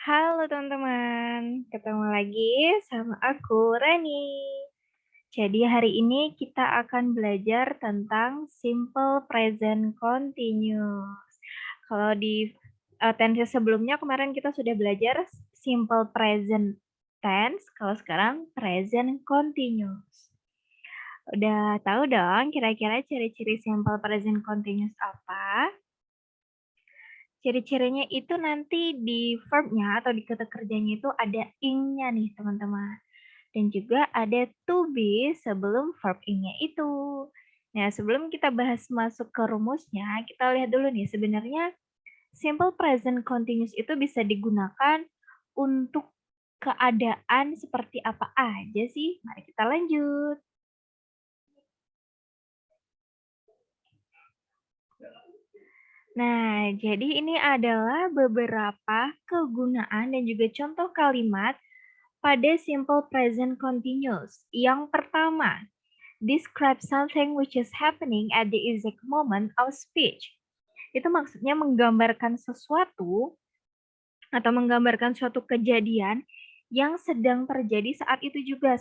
Halo teman-teman, ketemu lagi sama aku Rani. Jadi hari ini kita akan belajar tentang simple present continuous. Kalau di tense sebelumnya kemarin kita sudah belajar simple present tense, kalau sekarang present continuous. Udah tahu dong kira-kira ciri-ciri simple present continuous apa? Ciri-cirinya itu nanti di verb-nya atau di kata kerjanya itu ada ing-nya nih teman-teman. Dan juga ada to be sebelum verb ing-nya itu. Nah, sebelum kita bahas masuk ke rumusnya, kita lihat dulu nih sebenarnya simple present continuous itu bisa digunakan untuk keadaan seperti apa aja sih? Mari kita lanjut. Nah, jadi ini adalah beberapa kegunaan dan juga contoh kalimat pada simple present continuous. Yang pertama, describe something which is happening at the exact moment of speech. Itu maksudnya menggambarkan sesuatu atau menggambarkan suatu kejadian yang sedang terjadi saat itu juga,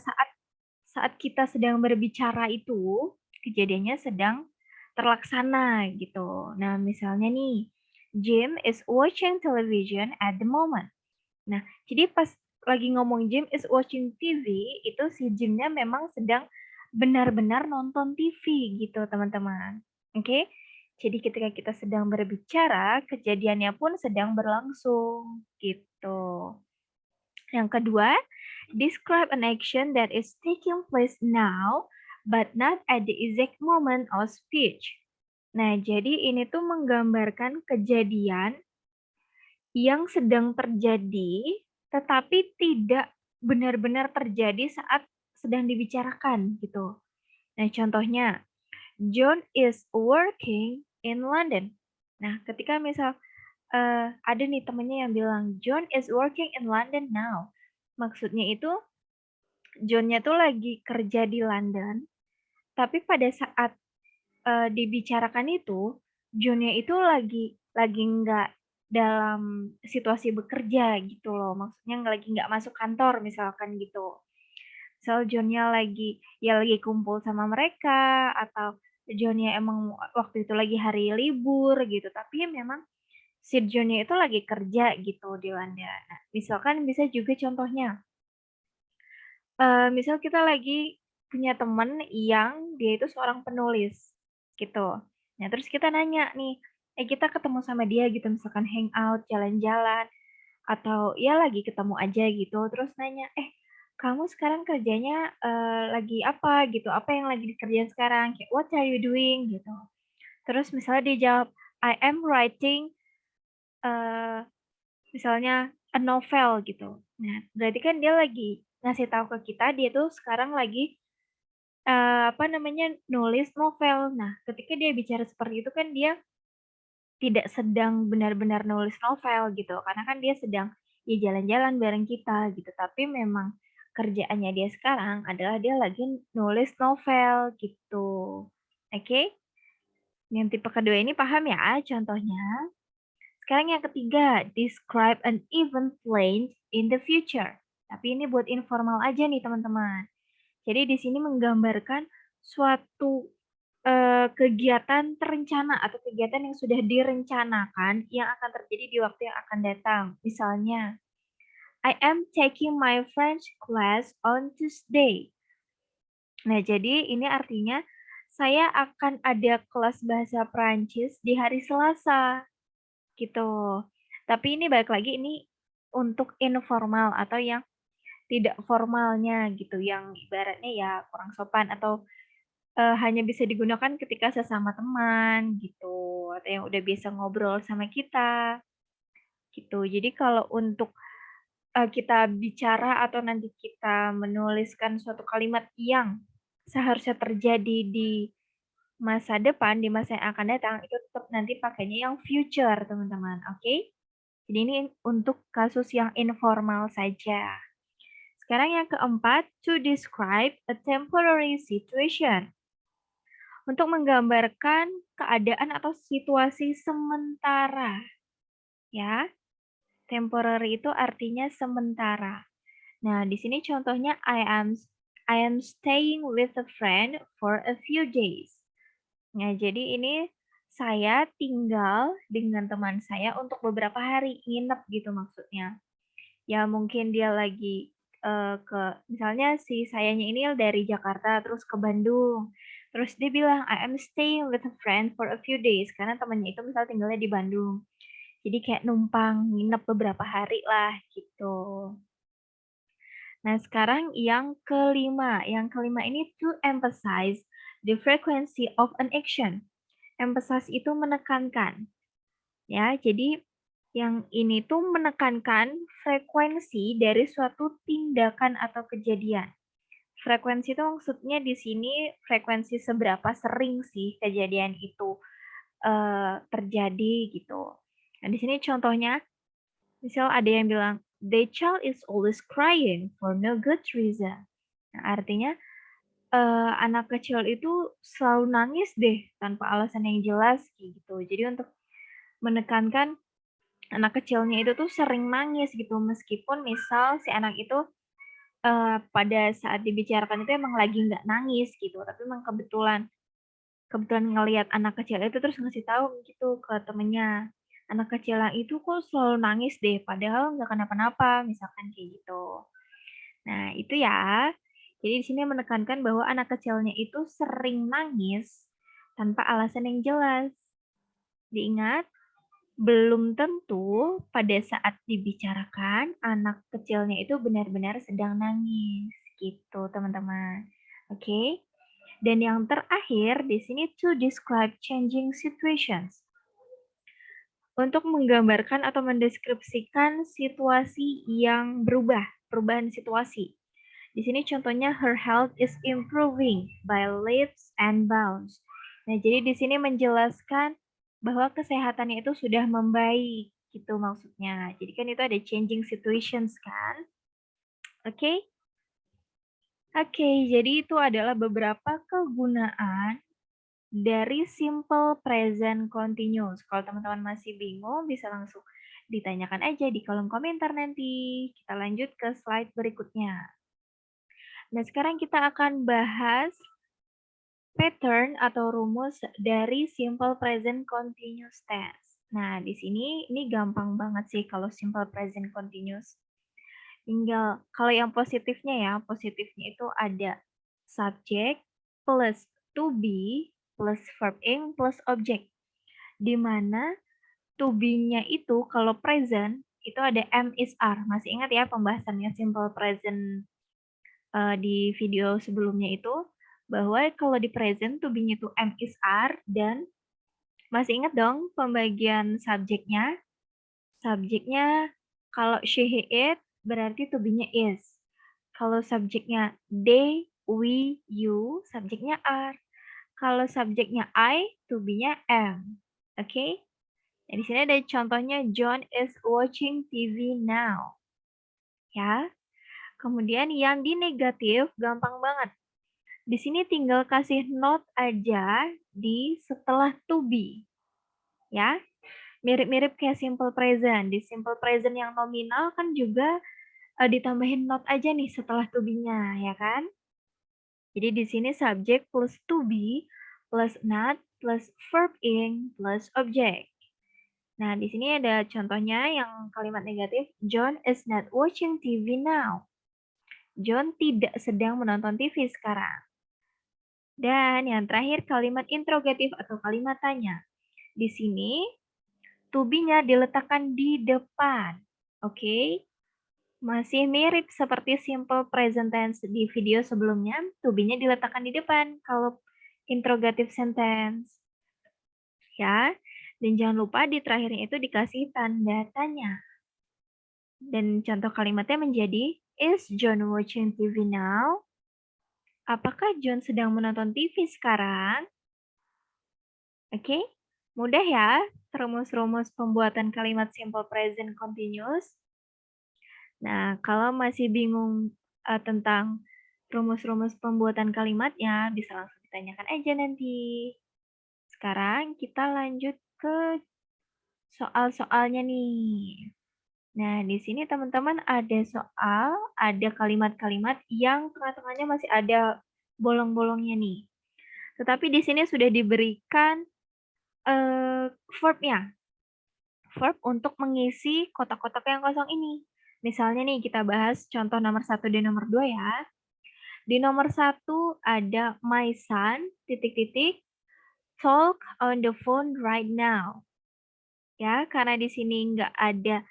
saat kita sedang berbicara itu, kejadiannya sedang terlaksana gitu. Nah, misalnya nih, Jim is watching television at the moment. Nah, jadi pas lagi ngomong Jim is watching TV, itu si Jimnya memang sedang benar-benar nonton TV gitu, teman-teman. Oke? Jadi ketika kita sedang berbicara, kejadiannya pun sedang berlangsung gitu. Yang kedua, describe an action that is taking place now but not at the exact moment of speech. Nah, jadi ini tuh menggambarkan kejadian yang sedang terjadi tetapi tidak benar-benar terjadi saat sedang dibicarakan gitu. Nah, contohnya John is working in London. Nah, ketika misal ada nih temennya yang bilang John is working in London now. Maksudnya itu John-nya tuh lagi kerja di London, tapi pada saat dibicarakan itu, John-nya itu lagi nggak dalam situasi bekerja gitu loh. Maksudnya lagi nggak masuk kantor misalkan gitu. Misal John-nya lagi kumpul sama mereka atau John-nya emang waktu itu lagi hari libur gitu. Tapi memang si John-nya itu lagi kerja gitu di London. Nah, misalkan bisa juga contohnya, misal kita lagi punya temen yang dia itu seorang penulis gitu. Nah, terus kita nanya nih, kita ketemu sama dia gitu, misalkan hangout, jalan-jalan, atau ya lagi ketemu aja gitu, terus nanya, kamu sekarang kerjanya lagi apa gitu, apa yang lagi dikerjain sekarang, kayak what are you doing gitu. Terus misalnya dia jawab, I am writing eh, misalnya a novel gitu. Nah, berarti kan dia lagi ngasih tahu ke kita dia tuh sekarang lagi apa namanya, nulis novel. Nah, ketika dia bicara seperti itu kan dia tidak sedang benar-benar nulis novel gitu, karena kan dia sedang ya jalan-jalan bareng kita gitu, tapi memang kerjaannya dia sekarang adalah dia lagi nulis novel gitu. Oke? Yang tipe kedua ini paham ya contohnya? Sekarang yang ketiga, describe an event planned in the future. Tapi ini buat informal aja nih teman-teman. Jadi di sini menggambarkan suatu kegiatan terencana atau kegiatan yang sudah direncanakan yang akan terjadi di waktu yang akan datang. Misalnya, I am taking my French class on Tuesday. Nah, jadi ini artinya saya akan ada kelas bahasa Prancis di hari Selasa, gitu. Tapi ini balik lagi ini untuk informal atau yang tidak formalnya gitu, yang ibaratnya ya kurang sopan atau hanya bisa digunakan ketika sesama teman gitu, atau yang udah biasa ngobrol sama kita, gitu. Jadi kalau untuk, kita bicara atau nanti kita menuliskan suatu kalimat yang seharusnya terjadi di masa depan, di masa yang akan datang, itu tetap nanti pakainya yang future, teman-teman, oke? Jadi ini untuk kasus yang informal saja. Sekarang yang keempat, to describe a temporary situation. Untuk menggambarkan keadaan atau situasi sementara, ya. Temporary itu artinya sementara. Nah, di sini contohnya I am staying with a friend for a few days. Nah, jadi ini saya tinggal dengan teman saya untuk beberapa hari, nginep gitu maksudnya. Ya mungkin dia lagi, misalnya si sayanya ini dari Jakarta terus ke Bandung, terus dia bilang, "I am staying with a friend for a few days," karena temannya itu misal tinggalnya di Bandung. Jadi kayak numpang nginep beberapa hari lah gitu. Nah, sekarang yang kelima. Yang kelima ini to emphasize the frequency of an action. Emphasize itu menekankan. Ya, jadi yang ini tuh menekankan frekuensi dari suatu tindakan atau kejadian. Frekuensi itu maksudnya di sini frekuensi seberapa sering sih kejadian itu terjadi gitu. Nah, di sini contohnya, misal ada yang bilang, the child is always crying for no good reason. Nah, artinya anak kecil itu selalu nangis deh tanpa alasan yang jelas gitu. Jadi untuk menekankan anak kecilnya itu tuh sering nangis gitu, meskipun misal si anak itu, pada saat dibicarakan itu emang lagi nggak nangis gitu, tapi emang kebetulan kebetulan ngelihat anak kecil itu terus ngasih tahu gitu ke temennya, "Anak kecil yang itu kok selalu nangis deh, padahal nggak kenapa-napa," misalkan kayak gitu. Nah itu ya, jadi di sini menekankan bahwa anak kecilnya itu sering nangis tanpa alasan yang jelas. Diingat, belum tentu pada saat dibicarakan anak kecilnya itu benar-benar sedang nangis, gitu teman-teman. Oke. Dan yang terakhir di sini to describe changing situations. Untuk menggambarkan atau mendeskripsikan situasi yang berubah, perubahan situasi. Di sini contohnya her health is improving by leaps and bounds. Nah, jadi di sini menjelaskan bahwa kesehatannya itu sudah membaik, gitu maksudnya. Jadi kan itu ada changing situations kan? Oke? Okay? Oke, okay, jadi itu adalah beberapa kegunaan dari simple present continuous. Kalau teman-teman masih bingung, bisa langsung ditanyakan aja di kolom komentar nanti. Kita lanjut ke slide berikutnya. Nah, sekarang kita akan bahas pattern atau rumus dari simple present continuous tense. Nah, di sini ini gampang banget sih kalau simple present continuous. Tinggal kalau yang positifnya ya, positifnya itu ada subject plus to be plus verb ing plus object. Di mana to be-nya itu kalau present itu ada am is are. Masih ingat ya pembahasannya simple present di video sebelumnya itu, bahwa kalau di present to be-nya itu am is are, dan masih ingat dong pembagian subjeknya? Subjeknya kalau she, he, it berarti to be-nya is. Kalau subjeknya they, we, you, subjeknya are. Kalau subjeknya I, to be-nya am. Oke? Okay? Nah, di sini ada contohnya John is watching TV now. Ya. Kemudian yang di negatif gampang banget. Di sini tinggal kasih not aja di setelah to be. Ya. Mirip-mirip kayak simple present. Di simple present yang nominal kan juga ditambahin not aja nih setelah to be-nya, ya kan? Jadi di sini subject plus to be plus not plus verb ing plus object. Nah, di sini ada contohnya yang kalimat negatif. John is not watching TV now. John tidak sedang menonton TV sekarang. Dan yang terakhir kalimat interrogatif atau kalimat tanya. Di sini to be-nya diletakkan di depan. Oke? Okay? Masih mirip seperti simple present tense di video sebelumnya, to be-nya diletakkan di depan kalau interrogative sentence. Ya. Dan jangan lupa di terakhirnya itu dikasih tanda tanya. Dan contoh kalimatnya menjadi, is John watching TV now? Apakah John sedang menonton TV sekarang? Oke, mudah ya rumus-rumus pembuatan kalimat simple present continuous. Nah, kalau masih bingung tentang rumus-rumus pembuatan kalimatnya, bisa langsung ditanyakan aja nanti. Sekarang kita lanjut ke soal-soalnya nih. Nah, di sini teman-teman ada soal, ada kalimat-kalimat yang tengah-tengahnya masih ada bolong-bolongnya nih. Tetapi di sini sudah diberikan, verb-nya, verb untuk mengisi kotak-kotak yang kosong ini. Misalnya nih kita bahas contoh nomor 1 dan nomor 2 ya. Di nomor 1 ada my son, titik titik, talk on the phone right now. Ya, karena di sini nggak ada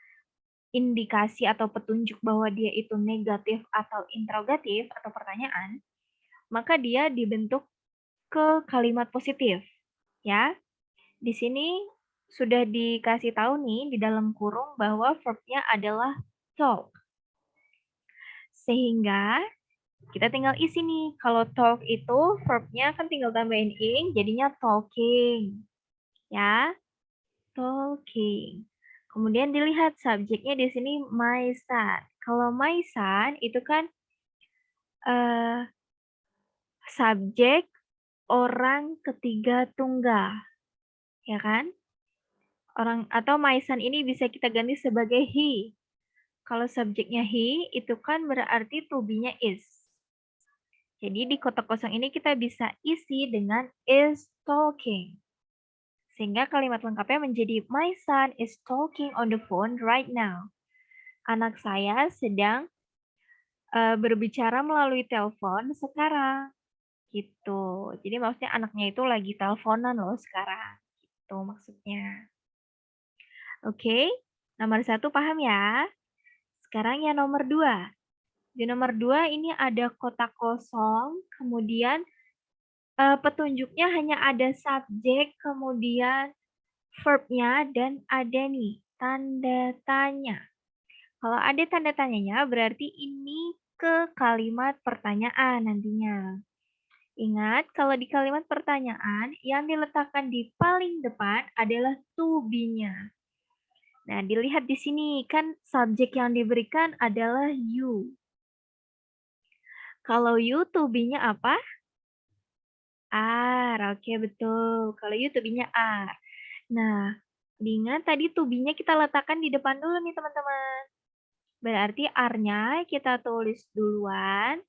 indikasi atau petunjuk bahwa dia itu negatif atau interrogatif atau pertanyaan, maka dia dibentuk ke kalimat positif, ya. Di sini sudah dikasih tahu nih di dalam kurung bahwa verb-nya adalah talk. Sehingga kita tinggal isi nih, kalau talk itu verb-nya kan tinggal tambahin ing, jadinya talking, ya. Talking. Kemudian dilihat subjeknya di sini my son. Kalau my son itu kan subjek orang ketiga tunggal, ya kan? Orang atau my son ini bisa kita ganti sebagai he. Kalau subjeknya he, itu kan berarti to be-nya is. Jadi di kotak kosong ini kita bisa isi dengan is talking. Sehingga kalimat lengkapnya menjadi my son is talking on the phone right now. Anak saya sedang berbicara melalui telepon sekarang. Gitu. Jadi maksudnya anaknya itu lagi teleponan loh sekarang. Gitu maksudnya. Oke, nomor 1 paham ya? Sekarang yang nomor 2. Di nomor 2 ini ada kotak kosong, kemudian petunjuknya hanya ada subjek, kemudian verb-nya, dan ada nih tanda tanya. Kalau ada tanda tanyanya berarti ini ke kalimat pertanyaan nantinya. Ingat, kalau di kalimat pertanyaan, yang diletakkan di paling depan adalah to be-nya. Nah, dilihat di sini, kan subjek yang diberikan adalah you. Kalau you, to be-nya apa? Are, oke betul. Kalau you, to be-nya are. Nah, ingat tadi to be-nya kita letakkan di depan dulu nih teman-teman. Berarti are-nya kita tulis duluan.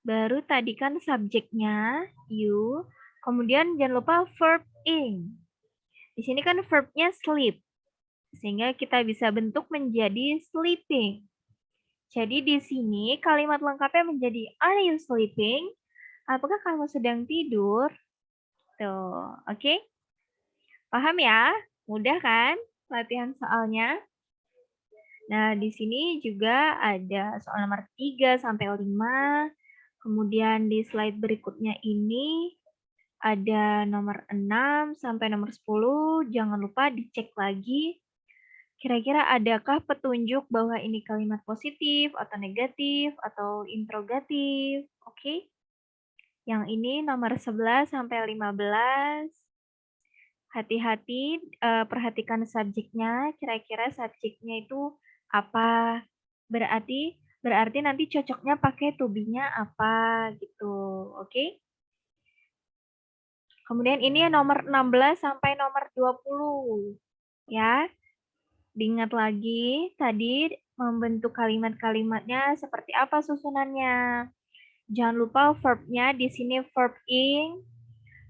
Baru tadi kan subjeknya, you. Kemudian jangan lupa verb ing. Di sini kan verb-nya sleep. Sehingga kita bisa bentuk menjadi sleeping. Jadi di sini kalimat lengkapnya menjadi are you sleeping? Apakah kamu sedang tidur? Tuh, oke? Paham ya? Mudah kan latihan soalnya? Nah, di sini juga ada soal nomor 3 sampai 5. Kemudian di slide berikutnya ini ada nomor 6 sampai nomor 10. Jangan lupa dicek lagi. Kira-kira adakah petunjuk bahwa ini kalimat positif atau negatif atau interrogatif? Oke. Yang ini nomor 11 sampai 15. Hati-hati, perhatikan subjeknya, kira-kira subjeknya itu apa. Berarti nanti cocoknya pakai to be-nya apa gitu, oke? Kemudian ini nomor 16 sampai nomor 20. Ya, diingat lagi tadi membentuk kalimat-kalimatnya seperti apa susunannya. Jangan lupa verb-nya di sini verb ing.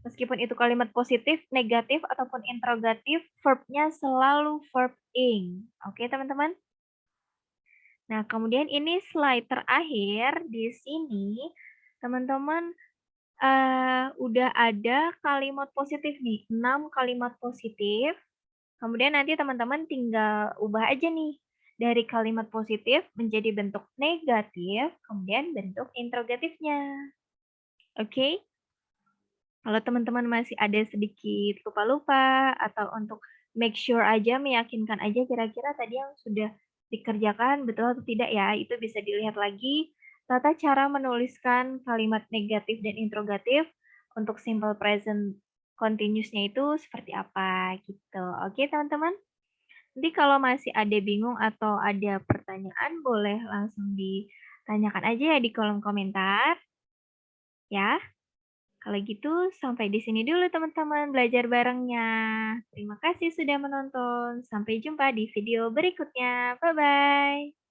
Meskipun itu kalimat positif, negatif, ataupun interrogatif, verb-nya selalu verb ing. Oke, teman-teman? Nah, kemudian ini slide terakhir di sini, teman-teman udah ada kalimat positif nih, 6 kalimat positif. Kemudian nanti teman-teman tinggal ubah aja nih dari kalimat positif menjadi bentuk negatif, kemudian bentuk interrogatifnya. Oke? Kalau teman-teman masih ada sedikit lupa-lupa atau untuk make sure aja, meyakinkan aja kira-kira tadi yang sudah dikerjakan betul atau tidak ya, itu bisa dilihat lagi tata cara menuliskan kalimat negatif dan interrogatif untuk simple present continuous-nya itu seperti apa gitu. Oke teman-teman? Nanti kalau masih ada bingung atau ada pertanyaan boleh langsung ditanyakan aja ya di kolom komentar. Ya. Kalau gitu, sampai di sini dulu teman-teman belajar barengnya. Terima kasih sudah menonton. Sampai jumpa di video berikutnya. Bye-bye.